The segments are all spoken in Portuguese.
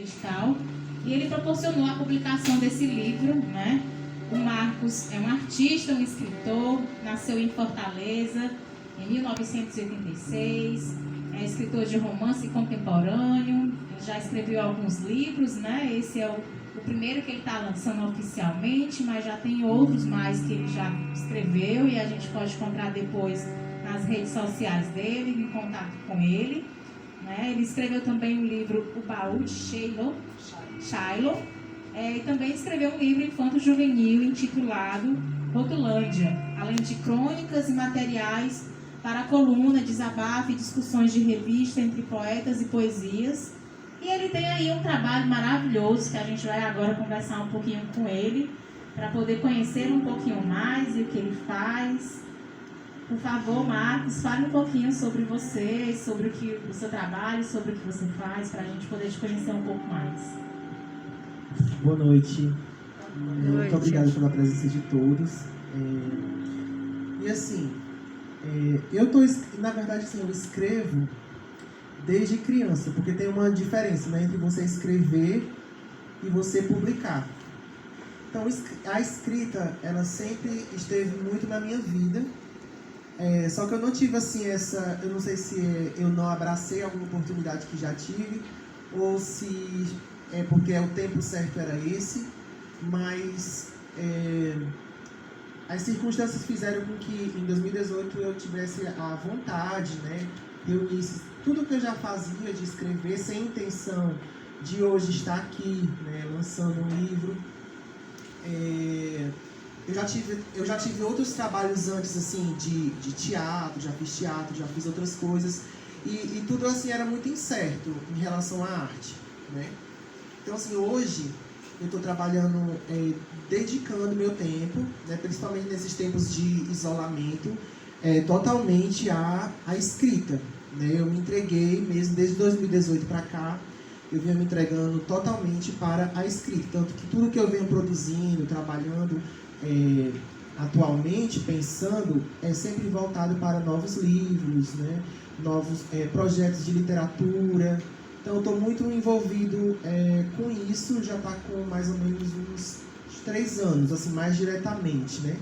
edital, e ele proporcionou a publicação desse livro, né? O Marcos é um artista, um escritor, nasceu em Fortaleza em 1986, é escritor de romance contemporâneo, já escreveu alguns livros, né? Esse é o primeiro que ele está lançando oficialmente, mas já tem outros mais que ele já escreveu e a gente pode encontrar depois nas redes sociais dele, em contato com ele. Né? Ele escreveu também o livro O Baú de Shiloh, e também escreveu um livro infanto-juvenil intitulado Rotulândia, além de crônicas e materiais para a coluna, desabafo e discussões de revista entre poetas e poesias. E ele tem aí um trabalho maravilhoso que a gente vai agora conversar um pouquinho com ele, para poder conhecer um pouquinho mais e o que ele faz. Por favor, Marcos, fale um pouquinho sobre você, sobre o seu trabalho, sobre o que você faz, para a gente poder te conhecer um pouco mais. Boa noite. Muito obrigado pela presença de todos. E assim, na verdade, assim, eu escrevo desde criança, porque tem uma diferença, né, entre você escrever e você publicar. Então, a escrita, ela sempre esteve muito na minha vida. Só que eu não tive assim eu não sei se eu não abracei alguma oportunidade que já tive, ou se é porque o tempo certo era esse, mas as circunstâncias fizeram com que em 2018 eu tivesse a vontade, né, reunisse tudo que eu já fazia de escrever, sem intenção de hoje estar aqui, né, lançando um livro. Eu já tive outros trabalhos antes, assim, de teatro, já fiz outras coisas, e tudo, assim, era muito incerto em relação à arte, né? Então, assim, hoje eu estou trabalhando, dedicando meu tempo, né, principalmente nesses tempos de isolamento, totalmente à escrita, né? Eu me entreguei mesmo, desde 2018 para cá, eu venho me entregando totalmente para a escrita, tanto que tudo que eu venho produzindo, trabalhando, atualmente, pensando, é sempre voltado para novos livros, né? Novos projetos de literatura. Então, eu estou muito envolvido com isso, já está com mais ou menos uns 3 anos, assim, mais diretamente, né?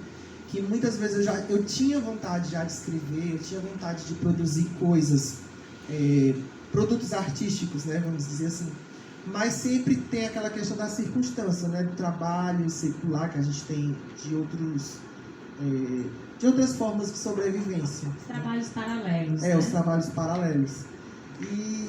Que muitas vezes eu tinha vontade já de escrever, eu tinha vontade de produzir coisas, produtos artísticos, né? Vamos dizer assim. Mas sempre tem aquela questão da circunstância, né, do trabalho secular que a gente tem de outras formas de sobrevivência. Os trabalhos paralelos. Os trabalhos paralelos. E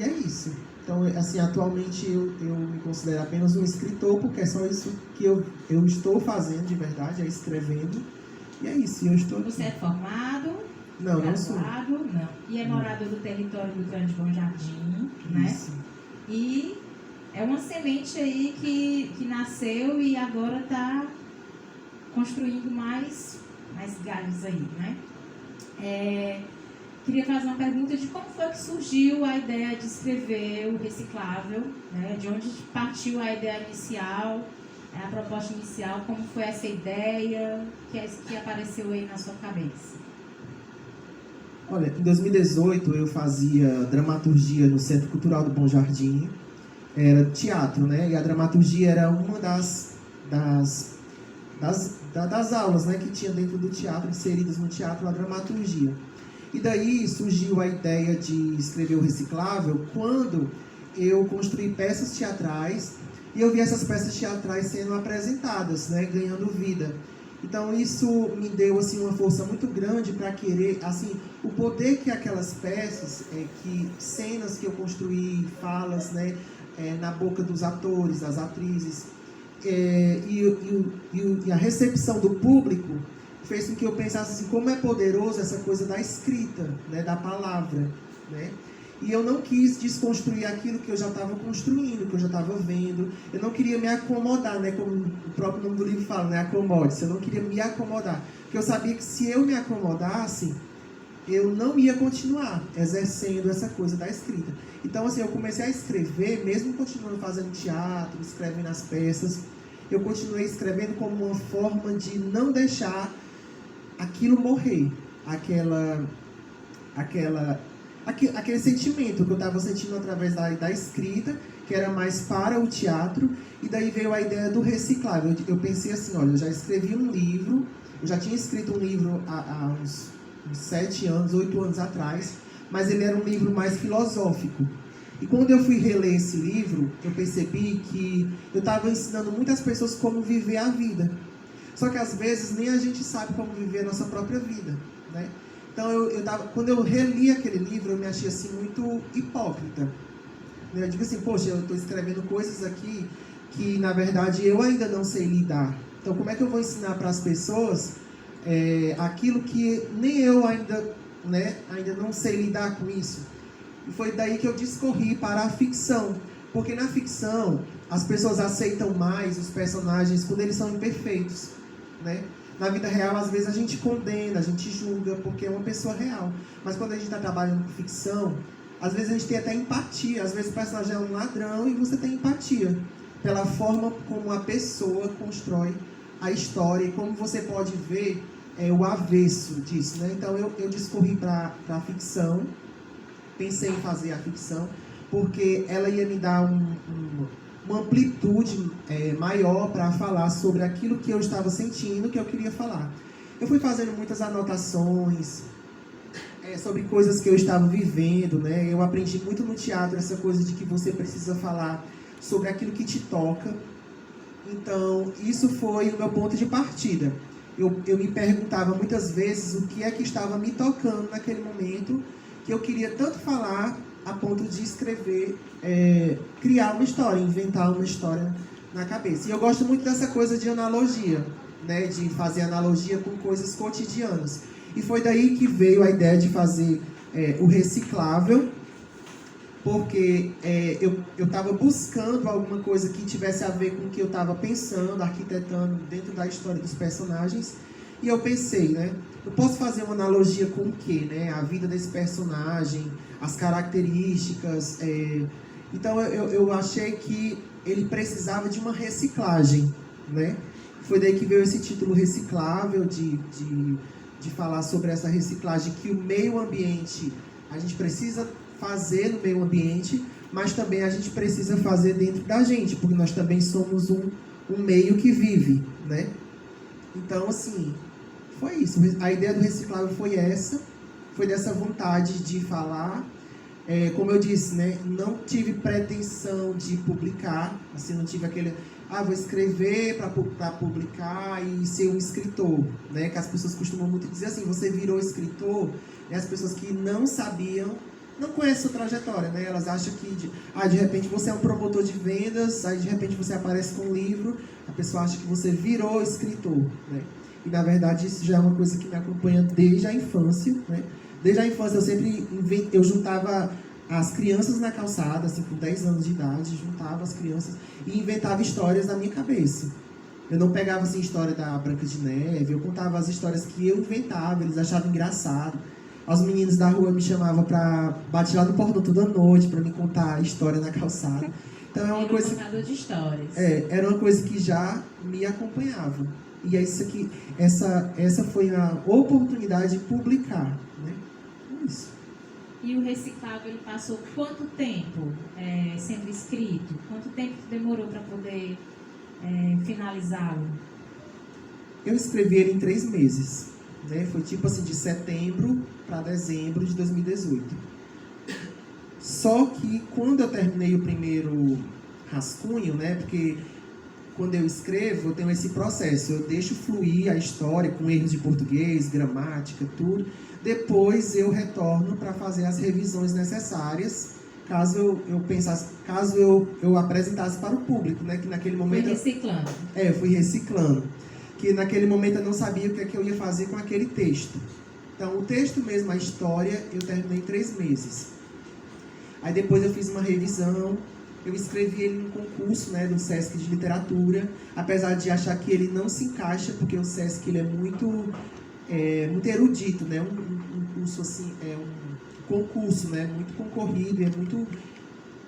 é isso. Então, assim, atualmente eu me considero apenas um escritor, porque é só isso que eu estou fazendo de verdade, escrevendo. E é isso. Você é formado? Não, graduado, não sou. Não. E é morador do território do Grande Bom Jardim, né? Isso. E é uma semente aí que nasceu e agora está construindo mais galhos aí, né? Queria fazer uma pergunta de como foi que surgiu a ideia de escrever o Reciclável, né? De onde partiu a ideia inicial, a proposta inicial, como foi essa ideia que apareceu aí na sua cabeça? Olha, em 2018 eu fazia dramaturgia no Centro Cultural do Bom Jardim, era teatro, né? E a dramaturgia era uma das aulas, né, que tinha dentro do teatro, inseridas no teatro, a dramaturgia. E daí surgiu a ideia de escrever o Reciclável quando eu construí peças teatrais e eu vi essas peças teatrais sendo apresentadas, né, ganhando vida. Então isso me deu assim uma força muito grande para querer, assim, o poder que aquelas peças, cenas que eu construí, falas, né, na boca dos atores, das atrizes, e a recepção do público fez com que eu pensasse assim, como é poderoso essa coisa da escrita, né, da palavra, né? E eu não quis desconstruir aquilo que eu já estava construindo, que eu já estava vendo. Eu não queria me acomodar, né? Como o próprio nome do livro fala, né? Acomode-se. Eu não queria me acomodar. Porque eu sabia que se eu me acomodasse, eu não ia continuar exercendo essa coisa da escrita. Então, assim, eu comecei a escrever, mesmo continuando fazendo teatro, escrevendo as peças, eu continuei escrevendo como uma forma de não deixar aquilo morrer. aquele sentimento que eu estava sentindo através da escrita, que era mais para o teatro, e daí veio a ideia do reciclável. Eu pensei assim, olha, eu já escrevi um livro, eu já tinha escrito um livro há uns 7 anos, 8 anos atrás, mas ele era um livro mais filosófico. E quando eu fui reler esse livro, eu percebi que eu estava ensinando muitas pessoas como viver a vida. Só que às vezes nem a gente sabe como viver a nossa própria vida, né? Então, quando eu reli aquele livro, eu me achei assim muito hipócrita. Eu digo assim, poxa, eu estou escrevendo coisas aqui que, na verdade, eu ainda não sei lidar. Então, como é que eu vou ensinar para as pessoas aquilo que nem eu ainda não sei lidar com isso? E foi daí que eu discorri para a ficção. Porque na ficção, as pessoas aceitam mais os personagens quando eles são imperfeitos, né? Na vida real, às vezes, a gente condena, a gente julga, porque é uma pessoa real. Mas quando a gente está trabalhando com ficção, às vezes a gente tem até empatia. Às vezes o personagem é um ladrão e você tem empatia pela forma como a pessoa constrói a história e como você pode ver o avesso disso, né? Então, eu discorri para a ficção, pensei em fazer a ficção, porque ela ia me dar uma amplitude maior para falar sobre aquilo que eu estava sentindo, que eu queria falar. Eu fui fazendo muitas anotações sobre coisas que eu estava vivendo, né? Eu aprendi muito no teatro essa coisa de que você precisa falar sobre aquilo que te toca. Então, isso foi o meu ponto de partida. Eu me perguntava muitas vezes o que é que estava me tocando naquele momento, que eu queria tanto falar a ponto de escrever, criar uma história, inventar uma história na cabeça. E eu gosto muito dessa coisa de analogia, né? De fazer analogia com coisas cotidianas. E foi daí que veio a ideia de fazer o reciclável, porque eu estava buscando alguma coisa que tivesse a ver com o que eu estava pensando, arquitetando dentro da história dos personagens. E eu pensei, né? Eu posso fazer uma analogia com o quê, né? A vida desse personagem, as características. Então, eu achei que ele precisava de uma reciclagem, né? Foi daí que veio esse título reciclável, de falar sobre essa reciclagem que o meio ambiente, a gente precisa fazer no meio ambiente, mas também a gente precisa fazer dentro da gente, porque nós também somos um meio que vive, né? Então, assim, foi isso. A ideia do reciclável foi essa, foi dessa vontade de falar. Como eu disse, né, não tive pretensão de publicar, assim, não tive aquele, vou escrever para publicar e ser um escritor, né, que as pessoas costumam muito dizer assim, você virou escritor, e as pessoas que não sabiam, não conhecem a trajetória, né, elas acham que, de repente você é um promotor de vendas, aí de repente você aparece com um livro, a pessoa acha que você virou escritor, né, e na verdade isso já é uma coisa que me acompanha desde a infância, né. Desde a infância eu juntava as crianças na calçada, assim, com 10 anos de idade, juntava as crianças e inventava histórias na minha cabeça. Eu não pegava assim história da Branca de Neve, eu contava as histórias que eu inventava, eles achavam engraçado. Os meninos da rua me chamavam para bater lá no portão toda noite para me contar a história na calçada. Então é uma coisa. Contador de histórias. Era uma coisa que já me acompanhava. E é isso aqui, essa foi a oportunidade de publicar, né? Isso. E o reciclável, ele passou quanto tempo sendo escrito? Quanto tempo demorou para poder finalizá-lo? Eu escrevi ele em 3 meses, né? Foi tipo assim, de setembro para dezembro de 2018. Só que quando eu terminei o primeiro rascunho, né? Porque quando eu escrevo, eu tenho esse processo. Eu deixo fluir a história com erros de português, gramática, tudo. Depois eu retorno para fazer as revisões necessárias, caso eu pensasse, caso eu apresentasse para o público, né? Que naquele momento... Foi reciclando. Eu fui reciclando. Que naquele momento eu não sabia o que é que eu ia fazer com aquele texto. Então, o texto mesmo, a história, eu terminei em 3 meses. Aí depois eu fiz uma revisão, eu escrevi ele num concurso, né, do Sesc de Literatura, apesar de achar que ele não se encaixa, porque o Sesc ele é muito erudito, né, um curso assim, um concurso, né, muito concorrido,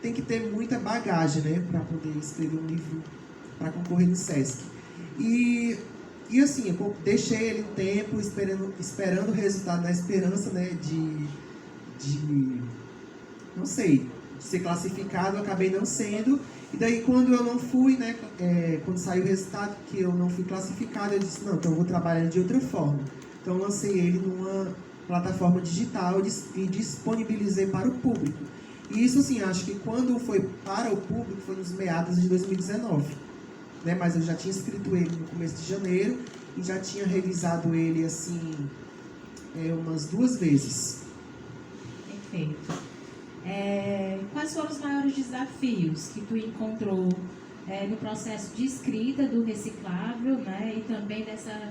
tem que ter muita bagagem, né, para poder escrever um livro para concorrer no Sesc. E assim, eu deixei ele um tempo esperando o resultado, na esperança, né, não sei, de ser classificado, eu acabei não sendo. E daí, quando eu não fui, né, quando saiu o resultado que eu não fui classificado, eu disse, não, então eu vou trabalhar de outra forma. Então, eu lancei ele numa plataforma digital e disponibilizei para o público. E isso, assim, acho que quando foi para o público, foi nos meados de 2019. Né? Mas eu já tinha escrito ele no começo de janeiro e já tinha revisado ele, assim, umas 2 vezes. Perfeito. Quais foram os maiores desafios que tu encontrou no processo de escrita do Reciclável, né? E também dessa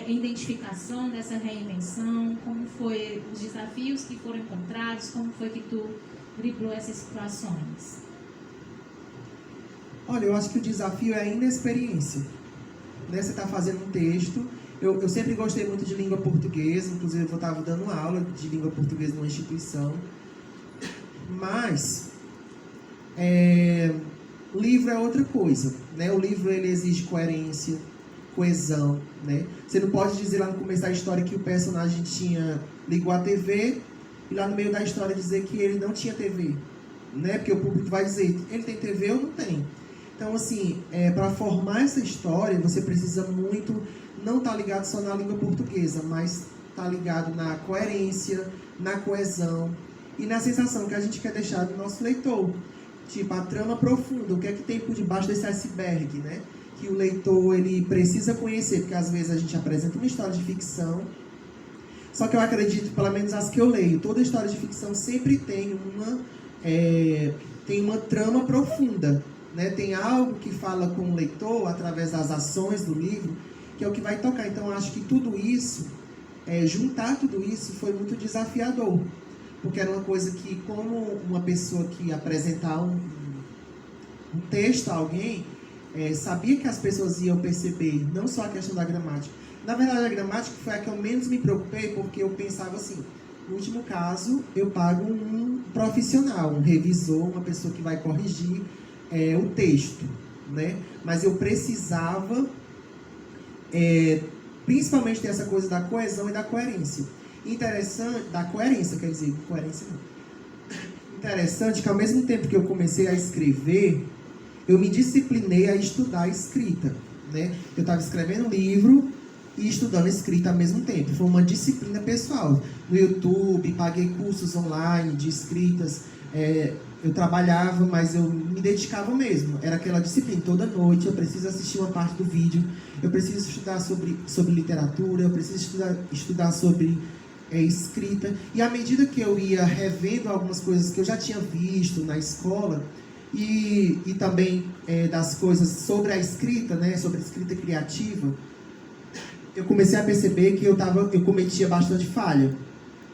identificação, dessa reinvenção? Como foi os desafios que foram encontrados? Como foi que tu driblou essas situações? Olha, eu acho que o desafio é a inexperiência. Né? Você está fazendo um texto. Eu sempre gostei muito de língua portuguesa, inclusive eu estava dando aula de língua portuguesa numa instituição. Mas o livro é outra coisa. Né? O livro ele exige coerência, coesão. Né? Você não pode dizer lá no começo da história que o personagem ligou a TV e lá no meio da história dizer que ele não tinha TV. Né? Porque o público vai dizer, ele tem TV ou não tem? Então, assim, para formar essa história, você precisa muito, não estar ligado só na língua portuguesa, mas estar ligado na coerência, na coesão e na sensação que a gente quer deixar do nosso leitor. Tipo, a trama profunda, o que é que tem por debaixo desse iceberg, né? Que o leitor, ele precisa conhecer, porque às vezes a gente apresenta uma história de ficção, só que eu acredito, pelo menos as que eu leio, toda história de ficção sempre tem uma trama profunda. Né? Tem algo que fala com o leitor através das ações do livro, que é o que vai tocar. Então, eu acho que tudo isso, juntar tudo isso foi muito desafiador. Porque era uma coisa que, como uma pessoa que apresentar um texto a alguém, sabia que as pessoas iam perceber, não só a questão da gramática. Na verdade, a gramática foi a que eu menos me preocupei, porque eu pensava assim, no último caso, eu pago um profissional, um revisor, uma pessoa que vai corrigir o texto, né? Mas eu precisava principalmente dessa coisa da coesão e da coerência. Interessante, da coerência, quer dizer, coerência não. Interessante que ao mesmo tempo que eu comecei a escrever, eu me disciplinei a estudar a escrita, né? Eu estava escrevendo um livro e estudando escrita ao mesmo tempo. Foi uma disciplina pessoal. No YouTube, paguei cursos online de escritas. Eu trabalhava, mas eu me dedicava mesmo. Era aquela disciplina. Toda noite eu preciso assistir uma parte do vídeo. Eu preciso estudar sobre literatura. Eu preciso estudar sobre escrita. E à medida que eu ia revendo algumas coisas que eu já tinha visto na escola, e também das coisas sobre a escrita, né, sobre a escrita criativa, eu comecei a perceber que eu cometia bastante falha.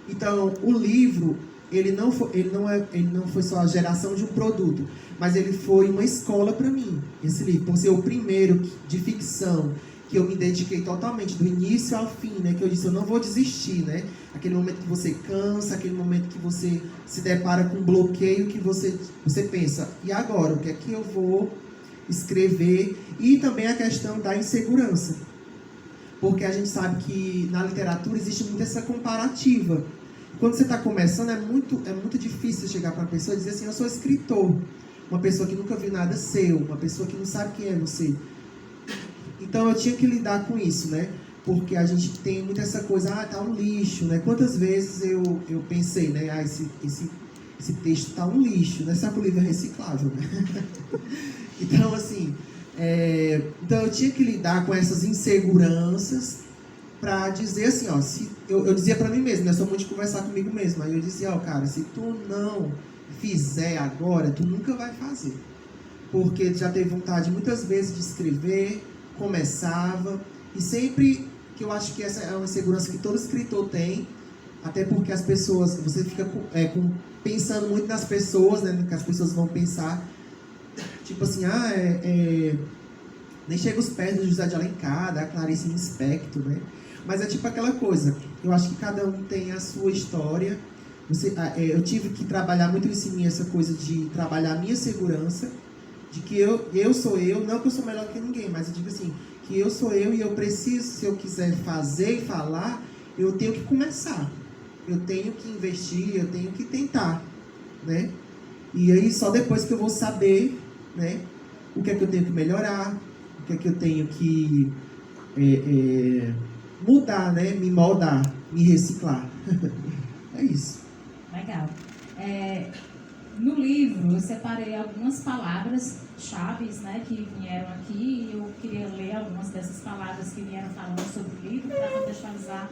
Então, o livro, ele não foi só a geração de um produto, mas ele foi uma escola para mim, esse livro. Por ser o primeiro de ficção que eu me dediquei totalmente, do início ao fim, né? Que eu disse, eu não vou desistir, né? Aquele momento que você cansa, aquele momento que você se depara com um bloqueio, que você pensa, e agora? O que é que eu vou escrever? E também a questão da insegurança. Porque a gente sabe que na literatura existe muito essa comparativa. Quando você está começando, é muito difícil chegar para uma pessoa e dizer assim, eu sou escritor. Uma pessoa que nunca viu nada seu, uma pessoa que não sabe quem é você. Então eu tinha que lidar com isso, né? Porque a gente tem muito essa coisa, tá um lixo, né? Quantas vezes eu pensei, né? Esse texto tá um lixo, né? Só que o livro é reciclável, né? Então, assim, então eu tinha que lidar com essas inseguranças para dizer assim, ó, eu dizia para mim mesmo, né? Eu sou muito de conversar comigo mesmo. Aí eu dizia, ó, cara, se tu não fizer agora, tu nunca vai fazer. Porque já teve vontade muitas vezes de escrever, começava, e sempre que eu acho que essa é uma insegurança que todo escritor tem, até porque as pessoas, você fica pensando muito nas pessoas, né, no que as pessoas vão pensar, tipo assim, nem chega aos pés do José de Alencar, da Clarice Lispector, né, mas é tipo aquela coisa, eu acho que cada um tem a sua história. Eu tive que trabalhar muito isso em mim, essa coisa de trabalhar a minha segurança, de que eu sou eu, não que eu sou melhor que ninguém, mas eu digo assim, que eu sou eu e eu preciso, se eu quiser fazer e falar, eu tenho que começar. eu tenho que investir, eu tenho que tentar, né? E aí só depois que eu vou saber, né, o que é que eu tenho que melhorar, o que é que eu tenho que mudar, né, me moldar, me reciclar. É isso. Legal. No livro, eu separei algumas palavras-chave, né, que vieram aqui, e eu queria ler algumas dessas palavras que vieram falando sobre o livro para contextualizar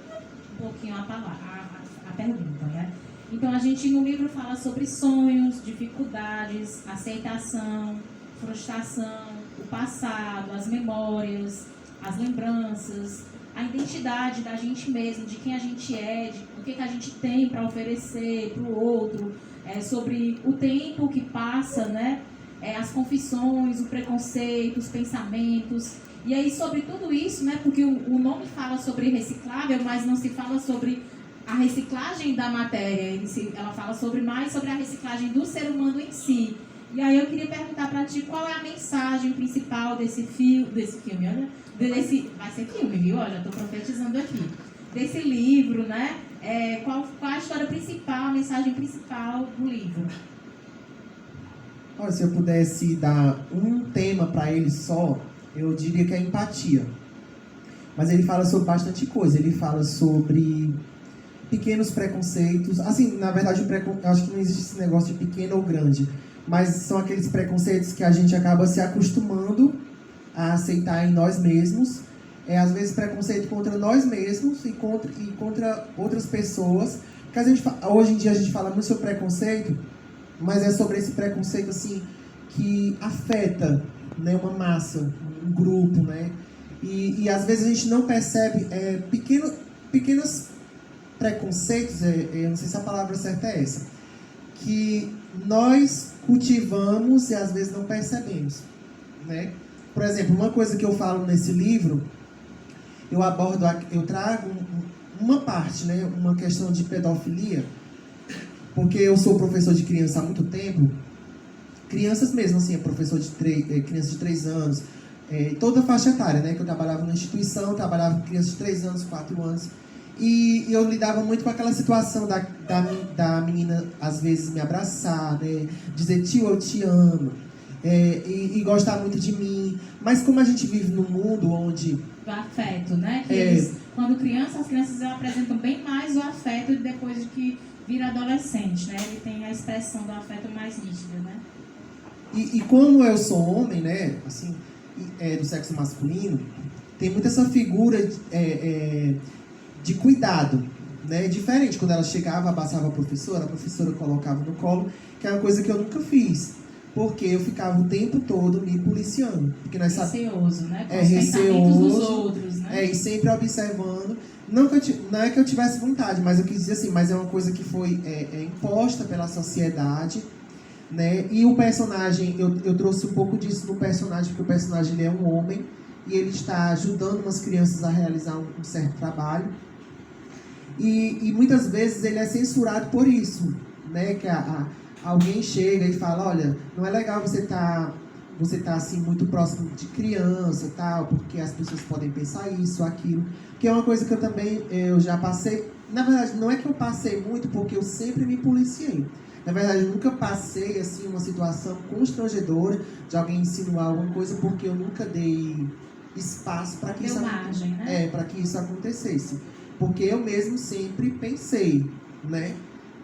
um pouquinho a pergunta, né? Então, a gente no livro fala sobre sonhos, dificuldades, aceitação, frustração, o passado, as memórias, as lembranças, a identidade da gente mesmo, de quem a gente é, o que a gente tem para oferecer para o outro, sobre o tempo que passa, né? As confissões, o preconceito, os pensamentos. E aí, sobre tudo isso, né? Porque o nome fala sobre reciclável, mas não se fala sobre a reciclagem da matéria, ela fala mais sobre a reciclagem do ser humano em si. E aí eu queria perguntar para ti qual é a mensagem principal desse filme, olha, vai ser filme, viu? Olha, estou profetizando aqui. Desse livro, né? Qual a história principal, a mensagem principal do livro? Olha, se eu pudesse dar um tema para ele só, eu diria que é empatia. Mas ele fala sobre bastante coisa. Ele fala sobre pequenos preconceitos. Assim, na verdade, eu acho que não existe esse negócio de pequeno ou grande. Mas são aqueles preconceitos que a gente acaba se acostumando a aceitar em nós mesmos. Às vezes preconceito contra nós mesmos e contra outras pessoas. Porque hoje em dia a gente fala muito sobre preconceito, mas é sobre esse preconceito assim, que afeta, né, uma massa, um grupo, né? E às vezes a gente não percebe pequenos preconceitos, eu não sei se a palavra certa é essa, que nós cultivamos e às vezes não percebemos, né? Por exemplo, uma coisa que eu falo nesse livro, eu trago uma parte, né, uma questão de pedofilia, porque eu sou professor de criança há muito tempo, crianças mesmo, assim, professor de crianças de 3 anos, toda a faixa etária, né, que eu trabalhava na instituição, trabalhava com crianças de 3 anos, 4 anos, e eu lidava muito com aquela situação da menina, às vezes, me abraçar, né, dizer, tio, eu te amo, e gostar muito de mim. Mas como a gente vive num mundo onde... Do afeto, né? Quando as crianças apresentam bem mais o afeto depois de que vira adolescente, né? Ele tem a expressão do afeto mais nítida, né? E como eu sou homem, né, assim, do sexo masculino, tem muito essa figura de cuidado, né? Diferente, quando ela chegava, abraçava a professora colocava no colo, que é uma coisa que eu nunca fiz, porque eu ficava o tempo todo me policiando. Porque nós receoso, né? Com os pensamentos dos outros, né? E sempre observando. Não é que eu tivesse vontade, mas eu quis dizer assim, mas é uma coisa que foi imposta pela sociedade, né? E o personagem, eu trouxe um pouco disso no personagem, porque o personagem ele é um homem e ele está ajudando umas crianças a realizar um certo trabalho. E muitas vezes ele é censurado por isso, né? Que alguém chega e fala, olha, não é legal você tá assim muito próximo de criança e tal, porque as pessoas podem pensar isso, aquilo, que é uma coisa que eu já passei. Na verdade, não é que eu passei muito, porque eu sempre me policiei. Na verdade, eu nunca passei assim uma situação constrangedora de alguém insinuar alguma coisa, porque eu nunca dei espaço para que para que isso acontecesse. Porque eu mesmo sempre pensei, né?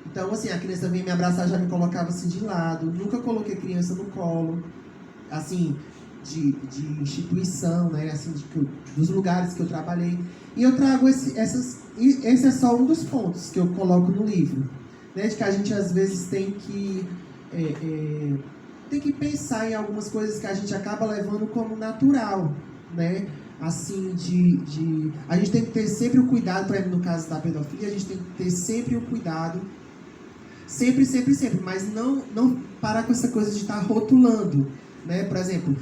Então, assim, a criança vinha me abraçar, já me colocava assim de lado. Nunca coloquei criança no colo, assim, de instituição, né? Assim, dos lugares que eu trabalhei. E eu trago esse é só um dos pontos que eu coloco no livro, né? De que a gente, às vezes, tem que pensar em algumas coisas que a gente acaba levando como natural, né? Assim, a gente tem que ter sempre o cuidado, por exemplo, no caso da pedofilia, a gente tem que ter sempre o cuidado, sempre, mas não parar com essa coisa de estar rotulando, né? Por exemplo,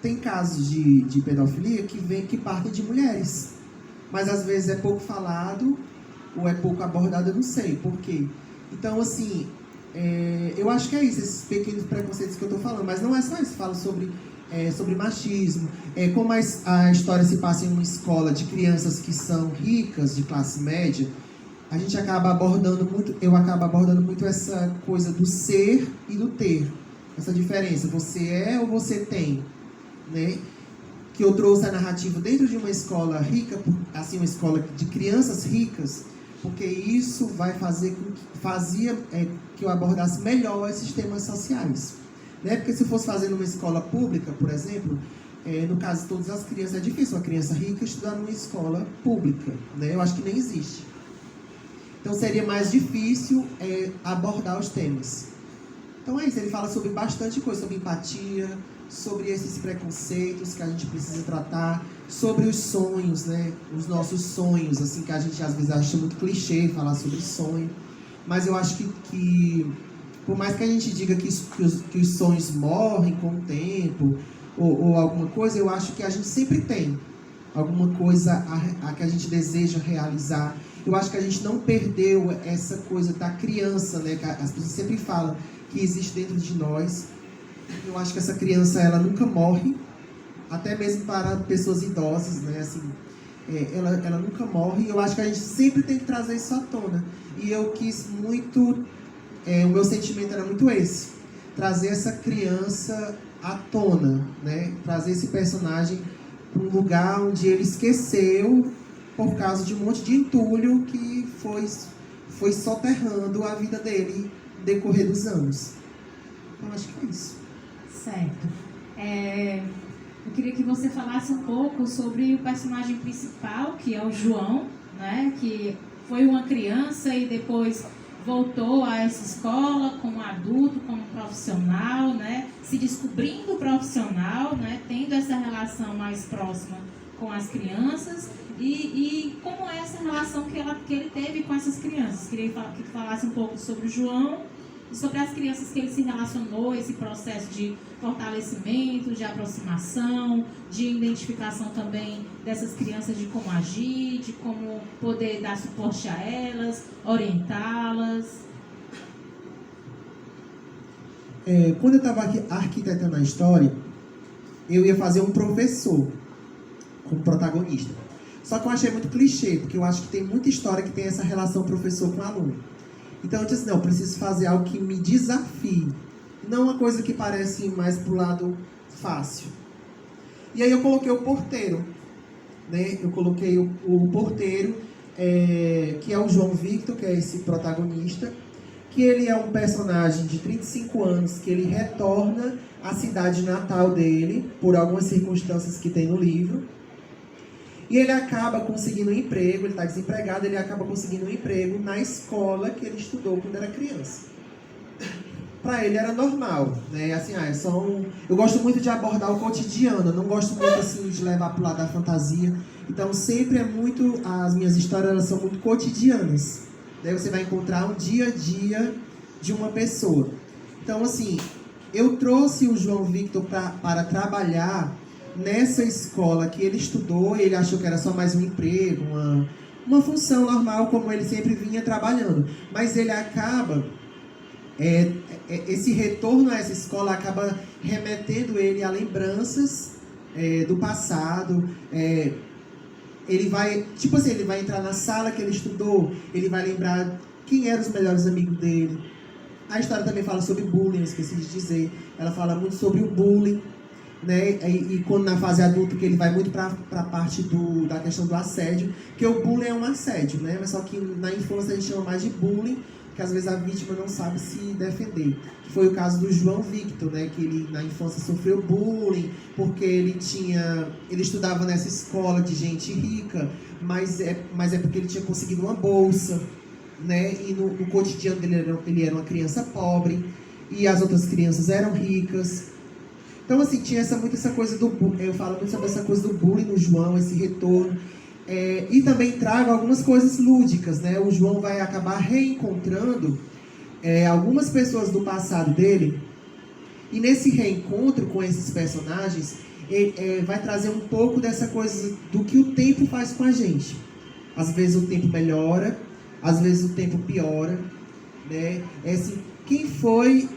tem casos de pedofilia que partem de mulheres, mas às vezes é pouco falado ou é pouco abordado, eu não sei por quê. Então, assim, eu acho que é isso, esses pequenos preconceitos que eu estou falando, mas não é só isso, falo sobre machismo, como a história se passa em uma escola de crianças que são ricas, de classe média, a gente acaba abordando muito, eu acabo abordando muito essa coisa do ser e do ter. Essa diferença, você é ou você tem, né? Que eu trouxe a narrativa dentro de uma escola rica, assim, uma escola de crianças ricas, porque isso vai fazer fazia que eu abordasse melhor esses temas sociais, né? Porque se eu fosse fazer numa escola pública, por exemplo, no caso de todas as crianças, é difícil uma criança rica estudar numa escola pública, né? Eu acho que nem existe. Então seria mais difícil abordar os temas. Então é isso, ele fala sobre bastante coisa, sobre empatia, sobre esses preconceitos que a gente precisa tratar, sobre os sonhos, né? Os nossos sonhos, assim, que a gente às vezes acha muito clichê falar sobre sonho. Mas eu acho que por mais que a gente diga que os sonhos morrem com o tempo, ou alguma coisa, eu acho que a gente sempre tem alguma coisa a que a gente deseja realizar. Eu acho que a gente não perdeu essa coisa da criança, né? Que as pessoas sempre falam que existe dentro de nós. Eu acho que essa criança, ela nunca morre, até mesmo para pessoas idosas, né? Assim, ela nunca morre. E eu acho que a gente sempre tem que trazer isso à tona. E eu quis muito, o meu sentimento era muito esse, trazer essa criança à tona, né? Trazer esse personagem para um lugar onde ele esqueceu por causa de um monte de entulho que foi soterrando a vida dele no decorrer dos anos. Então, acho que é isso. Certo. Eu queria que você falasse um pouco sobre o personagem principal, que é o João, né? Que foi uma criança e depois voltou a essa escola como adulto, como profissional, né? Se descobrindo profissional, né? Tendo essa relação mais próxima com as crianças e como é essa relação que ele teve com essas crianças. Queria que falasse um pouco sobre o João e sobre as crianças que ele se relacionou, esse processo de fortalecimento, de aproximação, de identificação também dessas crianças, de como agir, de como poder dar suporte a elas, orientá-las. Quando eu estava arquitetando a história, eu ia fazer um professor como protagonista. Só que eu achei muito clichê, porque eu acho que tem muita história que tem essa relação professor com aluno. Então eu disse, não, eu preciso fazer algo que me desafie. Não uma coisa que parece mais pro lado fácil. E aí eu coloquei o porteiro. Né? Eu coloquei o porteiro, que é o João Victor, que é esse protagonista. Que ele é um personagem de 35 anos, que ele retorna à cidade natal dele, por algumas circunstâncias que tem no livro. E ele acaba conseguindo um emprego, ele está desempregado, ele acaba conseguindo um emprego na escola que ele estudou quando era criança. Para ele era normal, né? Assim, eu gosto muito de abordar o cotidiano, eu não gosto muito assim de levar para o lado da fantasia. Então sempre as minhas histórias elas são muito cotidianas. Daí você vai encontrar um dia a dia de uma pessoa. Então assim, eu trouxe o João Victor para trabalhar nessa escola que ele estudou. Ele achou que era só mais um emprego, uma função normal como ele sempre vinha trabalhando. Mas ele acaba, esse retorno a essa escola acaba remetendo ele a lembranças do passado. Ele vai, ele vai entrar na sala que ele estudou, ele vai lembrar quem eram os melhores amigos dele. A história também fala sobre bullying, eu esqueci de dizer. Ela fala muito sobre o bullying, né? E quando na fase adulta, que ele vai muito para a parte da questão do assédio, que o bullying é um assédio, né? Mas só que na infância a gente chama mais de bullying, que às vezes a vítima não sabe se defender. Que foi o caso do João Victor, né? Que ele na infância sofreu bullying, porque ele estudava nessa escola de gente rica, mas é porque ele tinha conseguido uma bolsa, né? E no cotidiano dele ele era uma criança pobre, e as outras crianças eram ricas. Então, assim, tinha muito essa coisa do bullying. Eu falo muito sobre essa coisa do bullying no João, esse retorno. E também trago algumas coisas lúdicas, né? O João vai acabar reencontrando algumas pessoas do passado dele. E nesse reencontro com esses personagens, vai trazer um pouco dessa coisa do que o tempo faz com a gente. Às vezes o tempo melhora, às vezes o tempo piora, né? Quem foi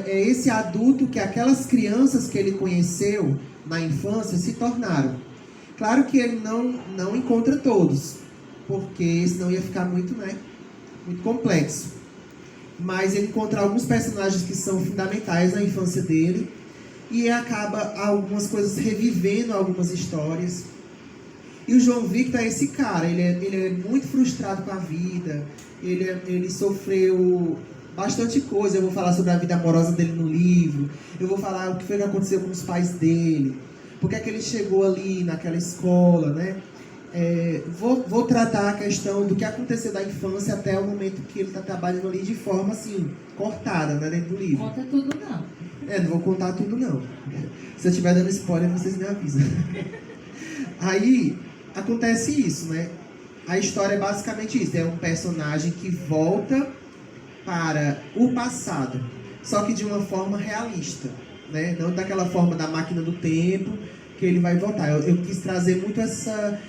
esse adulto que aquelas crianças que ele conheceu na infância se tornaram? Claro que ele não encontra todos, porque senão ia ficar muito, né, muito complexo. Mas ele encontra alguns personagens que são fundamentais na infância dele e acaba algumas coisas revivendo algumas histórias. E o João Victor é esse cara, ele é muito frustrado com a vida, ele sofreu bastante coisa. Eu vou falar sobre a vida amorosa dele no livro, eu vou falar o que foi que aconteceu com os pais dele, porque é que ele chegou ali naquela escola, né? Vou tratar a questão do que aconteceu da infância até o momento que ele está trabalhando ali de forma assim, cortada, né, dentro do livro. Conta tudo não. Não vou contar tudo não. Se eu estiver dando spoiler, vocês me avisam. Aí, acontece isso, né? A história é basicamente isso. É um personagem que volta para o passado, só que de uma forma realista, né? Não daquela forma da máquina do tempo, que ele vai voltar. Eu quis trazer muito essa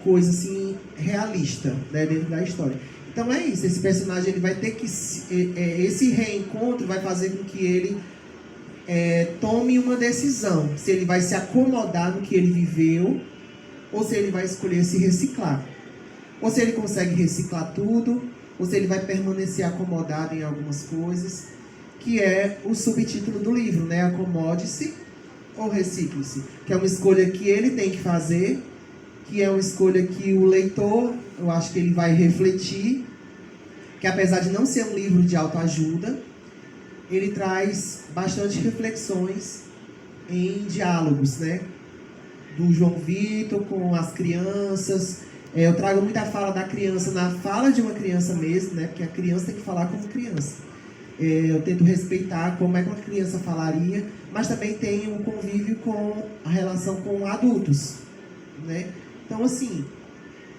coisa assim, realista, né, dentro da história. Então é isso, esse personagem ele vai ter que... esse reencontro vai fazer com que ele tome uma decisão, se ele vai se acomodar no que ele viveu, ou se ele vai escolher se reciclar. Ou se ele consegue reciclar tudo, ou se ele vai permanecer acomodado em algumas coisas, que é o subtítulo do livro, né? Acomode-se ou recicle-se. Que é uma escolha que ele tem que fazer, que é uma escolha que o leitor, eu acho que ele vai refletir, que apesar de não ser um livro de autoajuda, ele traz bastante reflexões em diálogos, né? Do João Victor com as crianças. Eu trago muita fala da criança na fala de uma criança mesmo, né? Porque a criança tem que falar como criança. Eu tento respeitar como é que uma criança falaria, mas também tem um convívio com a relação com adultos, né? Então, assim,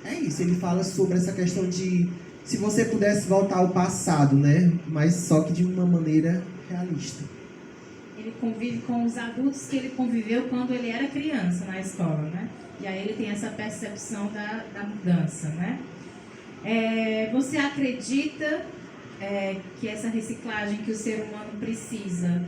é isso. Ele fala sobre essa questão de se você pudesse voltar ao passado, né? Mas só que de uma maneira realista. Ele convive com os adultos que ele conviveu quando ele era criança na escola, né? E aí ele tem essa percepção da mudança, né? Você acredita que essa reciclagem que o ser humano precisa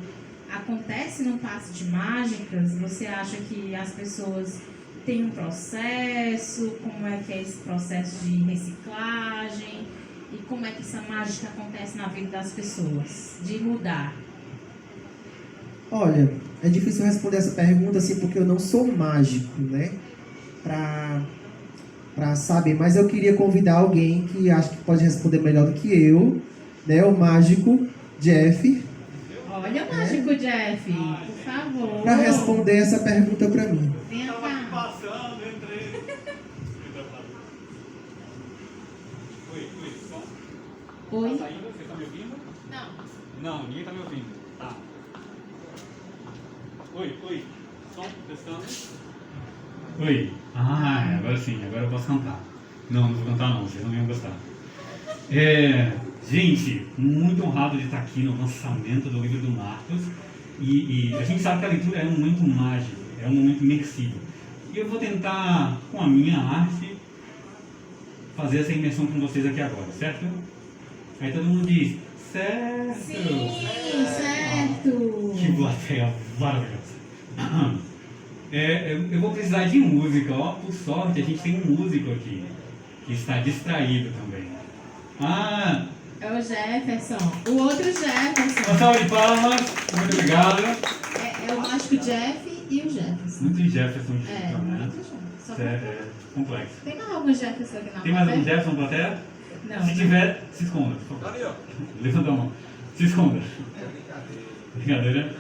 acontece num passe de mágicas? Você acha que as pessoas têm um processo? Como é que é esse processo de reciclagem? E como é que essa mágica acontece na vida das pessoas? De mudar? Olha, é difícil responder essa pergunta assim, porque eu não sou mágico, né? Pra saber, mas eu queria convidar alguém que acho que pode responder melhor do que eu, né? O mágico Jeff. Olha o mágico Jeff, por favor. Para responder essa pergunta para mim. Vem cá. Passando, entrei. Oi? Tá saindo? Você tá me ouvindo? Não, ninguém tá me ouvindo. Tá. Oi. Som, testando. Oi. Agora sim, agora eu posso cantar. Não vou cantar não, vocês não iam gostar. Gente, muito honrado de estar aqui no lançamento do livro do Marcos. E a gente sabe que a leitura é um momento mágico, é um momento imersivo. E eu vou tentar, com a minha arte, fazer essa imersão com vocês aqui agora, certo? Aí todo mundo diz, certo! Sim, certo! Que plateia maravilhosa! Eu vou precisar de música, ó. Por sorte, a gente tem um músico aqui, que está distraído também. É o Jefferson, o outro Jefferson. Uma salva de palmas, muito obrigado. É o mágico Jeff e o Jefferson. Muito Jefferson de né? Muito Jefferson. Só É complexo. Tem mais algum Jefferson aqui na Tem mais plateia? um Jefferson na plateia? Não. Se tiver, se esconda. Levanta a mão. Se esconda. Brincadeira.